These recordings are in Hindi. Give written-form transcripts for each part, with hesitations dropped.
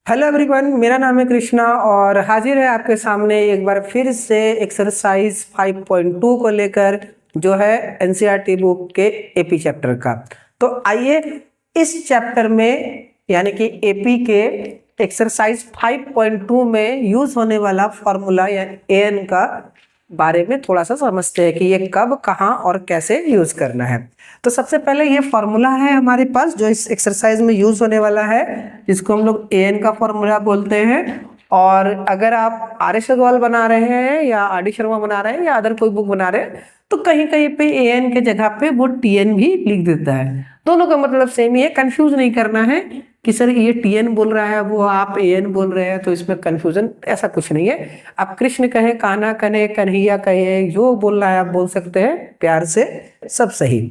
हेलो एवरीवन, मेरा नाम है कृष्णा और हाजिर है आपके सामने एक बार फिर से एक्सरसाइज 5.2 को लेकर, जो है एनसीईआरटी बुक के एपी चैप्टर का। तो आइए इस चैप्टर में यानी कि एपी के एक्सरसाइज 5.2 में यूज होने वाला फॉर्मूला या एन का बारे में थोड़ा सा समझते हैं कि ये कब, कहाँ और कैसे यूज करना है। तो सबसे पहले ये फॉर्मूला है हमारे पास जो इस एक्सरसाइज में यूज होने वाला है, जिसको हम लोग एन का फॉर्मूला बोलते हैं। और अगर आप आर एस अग्रवाल बना रहे हैं या आर डी शर्मा बना रहे हैं या अदर कोई बुक बना रहे हैं तो कहीं कहीं पे एन के जगह पे वो टीएन भी लिख देता है। दोनों का मतलब सेम ही है, कंफ्यूज नहीं करना है कि सर ये टीएन बोल रहा है वो आप एन बोल रहे हैं तो इसमें कंफ्यूजन, ऐसा कुछ नहीं है। आप कृष्ण कहे, कान्हा कहे, कन्हैया कहे, जो बोलना है आप बोल सकते हैं, प्यार से सब सही,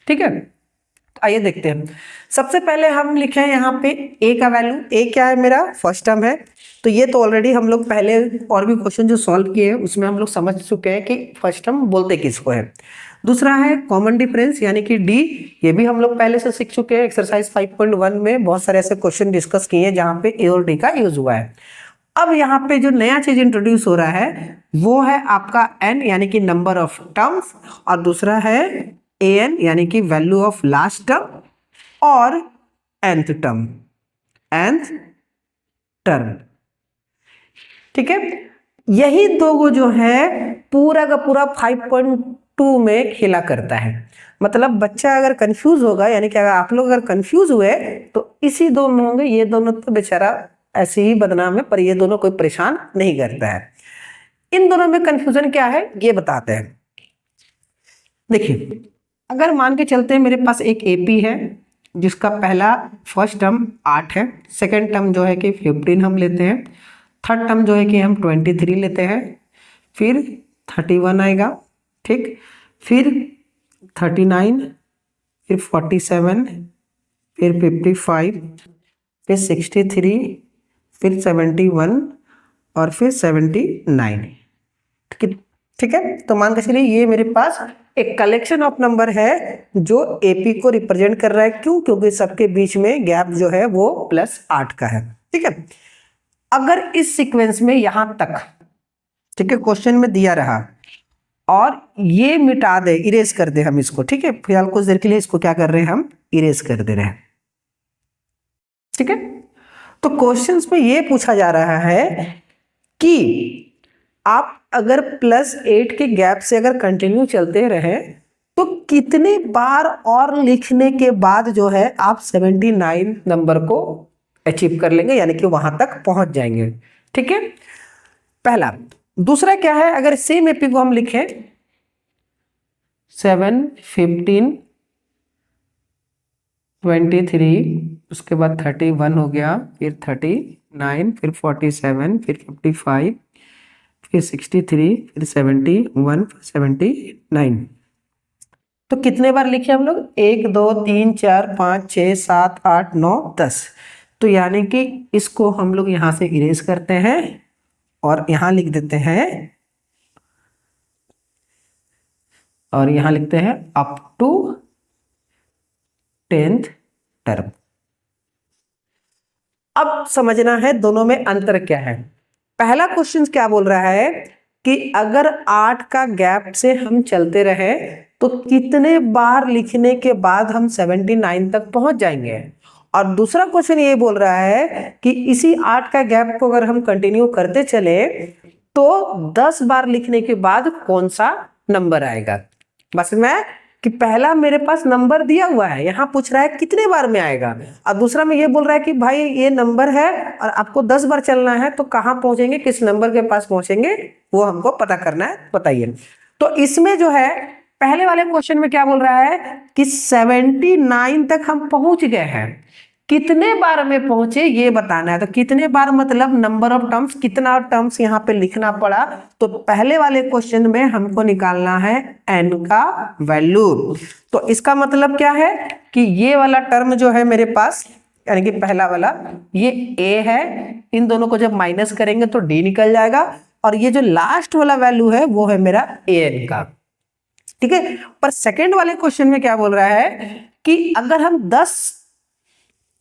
ठीक है। तो आइए देखते हैं। सबसे पहले हम लिखे हैं यहाँ पे ए का वैल्यू। ए क्या है, मेरा फर्स्ट टर्म है। तो ये तो ऑलरेडी हम लोग पहले और भी क्वेश्चन जो सॉल्व किए हैं उसमें हम लोग समझ चुके हैं कि फर्स्ट टर्म बोलते किसको है। दूसरा है कॉमन डिफरेंस यानी कि डी, ये भी हम लोग पहले से सीख चुके हैं। एक्सरसाइज 5.1 में बहुत सारे ऐसे क्वेश्चन डिस्कस किए हैं जहाँ पे ए और डी का यूज हुआ है। अब यहाँ पे जो नया चीज इंट्रोड्यूस हो रहा है वो है आपका एन यानी कि नंबर ऑफ टर्म्स, और दूसरा है एन यानी कि वैल्यू ऑफ लास्ट टर्म और nth टर्म, ठीक है। यही दो गो जो है पूरा का पूरा 5.2 में खेला करता है। मतलब बच्चा अगर कंफ्यूज होगा यानी कि अगर आप लोग अगर कंफ्यूज हुए तो इसी दो में होंगे। ये दोनों तो बेचारा ऐसे ही बदनाम है, पर ये दोनों कोई परेशान नहीं करता है। इन दोनों में कंफ्यूजन क्या है ये बताते हैं। देखिए, अगर मान के चलते हैं मेरे पास एक एपी है जिसका पहला फर्स्ट टर्म 8 है, सेकंड टर्म जो है कि 15 हम लेते हैं, थर्ड टर्म जो है कि हम 23 लेते हैं, फिर 31 आएगा, ठीक, फिर 39, फिर 47, फिर 55, फिर 63, फिर 71 और फिर 79, ठीक है। तो मान के चलिए ये मेरे पास एक कलेक्शन ऑफ नंबर है जो एपी को रिप्रेजेंट कर रहा है। क्यों? क्योंकि सबके बीच में गैप जो है वो +8 का है, ठीक है। अगर इस सीक्वेंस में यहां तक, ठीक है, क्वेश्चन में दिया रहा और ये मिटा दे, इरेज कर दे हम इसको, ठीक है, फिलहाल कुछ देर के लिए इसको क्या कर रहे हैं, हम इरेज कर दे रहे हैं, ठीक है। तो क्वेश्चंस में ये पूछा जा रहा है कि आप अगर +8 के गैप से अगर कंटिन्यू चलते रहे तो कितने बार और लिखने के बाद जो है आप 79 नंबर को अचीव कर लेंगे यानी कि वहां तक पहुंच जाएंगे, ठीक है, पहला। दूसरा क्या है, अगर सेम एपी को हम लिखें 7, 15, 23, उसके बाद 31 हो गया, फिर 39, फिर 47, फिर 55, फिर 63, फिर 71, फिर 79, तो कितने बार लिखे हम लोग, 1, 2, 3, 4, 5, 6, 7, 8, 9, 10। तो यानी कि इसको हम लोग यहां से इरेज करते हैं और यहां लिख देते हैं, और यहां लिखते हैं अप टू 10th टर्म। अब समझना है दोनों में अंतर क्या है। पहला क्वेश्चन क्या बोल रहा है कि अगर 8 का गैप से हम चलते रहे तो कितने बार लिखने के बाद हम 79 तक पहुंच जाएंगे। और दूसरा क्वेश्चन ये बोल रहा है कि इसी 8 का गैप को अगर हम कंटिन्यू करते चले तो 10 बार लिखने के बाद कौन सा नंबर आएगा। बस मैं कि पहला मेरे पास नंबर दिया हुआ है, यहाँ पूछ रहा है कितने बार में आएगा, और दूसरा में ये बोल रहा है कि भाई ये नंबर है और आपको 10 बार चलना है, तो कहाँ पहुंचेंगे, किस नंबर के पास पहुंचेंगे, वो हमको पता करना है, बताइए। तो इसमें जो है पहले वाले क्वेश्चन में क्या बोल रहा है कि 79 तक हम पहुंच गए हैं, कितने बार में पहुंचे ये बताना है। तो कितने बार मतलब नंबर ऑफ टर्म्स, कितना टर्म्स यहाँ पे लिखना पड़ा। तो पहले वाले क्वेश्चन में हमको निकालना है n का वैल्यू। तो इसका मतलब क्या है कि ये वाला टर्म जो है मेरे पास यानी कि पहला वाला ये a है, इन दोनों को जब माइनस करेंगे तो d निकल जाएगा, और ये जो लास्ट वाला वैल्यू है वो है मेरा an का, ठीक है। पर सेकेंड वाले क्वेश्चन में क्या बोल रहा है कि अगर हम 10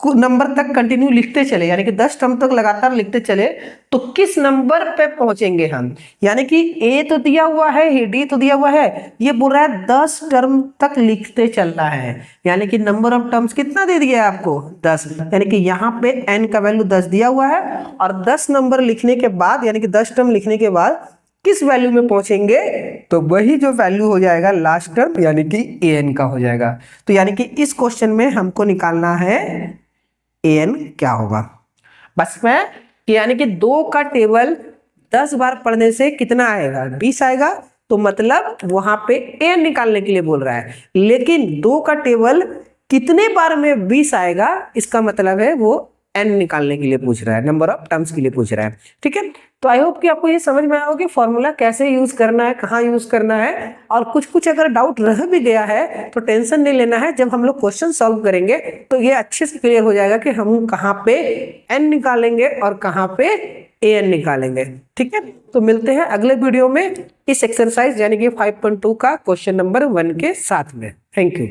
नंबर तक कंटिन्यू लिखते चले, यानी कि 10 टर्म तक लगातार लिखते चले, तो किस नंबर पे पहुंचेंगे हम। यानी कि ए तो दिया हुआ है, डी तो दिया हुआ है, ये बोल रहा है 10 टर्म तक लिखते चलना है, यानी कि नंबर ऑफ टर्म्स कितना दे दिया है आपको 10, यानी कि यहाँ पे एन का वैल्यू 10 दिया हुआ है, और 10 नंबर लिखने के बाद यानी कि 10 टर्म लिखने के बाद किस वैल्यू में पहुंचेंगे, तो वही जो वैल्यू हो जाएगा लास्ट टर्म यानी कि एन का हो जाएगा। तो यानी कि इस क्वेश्चन में हमको निकालना है एन क्या होगा। बस में यानी कि 2 का टेबल 10 बार पढ़ने से कितना आएगा, 20 आएगा, तो मतलब वहां पे एन निकालने के लिए बोल रहा है। लेकिन 2 का टेबल कितने बार में 20 आएगा, इसका मतलब है वो एन निकालने के लिए पूछ रहा है, नंबर ऑफ टर्म्स के लिए पूछ रहा है। ठीक है, तो आई होप कि आपको ये समझ में आया हो कि फॉर्मूला कैसे यूज करना है, कहाँ यूज करना है, और कुछ कुछ अगर डाउट रह भी गया है तो टेंशन नहीं लेना है। जब हम लोग क्वेश्चन सॉल्व करेंगे तो ये अच्छे से क्लियर हो जाएगा कि हम कहाँ पे एन निकालेंगे और कहाँ पे एन निकालेंगे। ठीक है, तो मिलते हैं अगले वीडियो में इस एक्सरसाइज यानी कि 5.2 का क्वेश्चन नंबर 1 के साथ में। Thank you.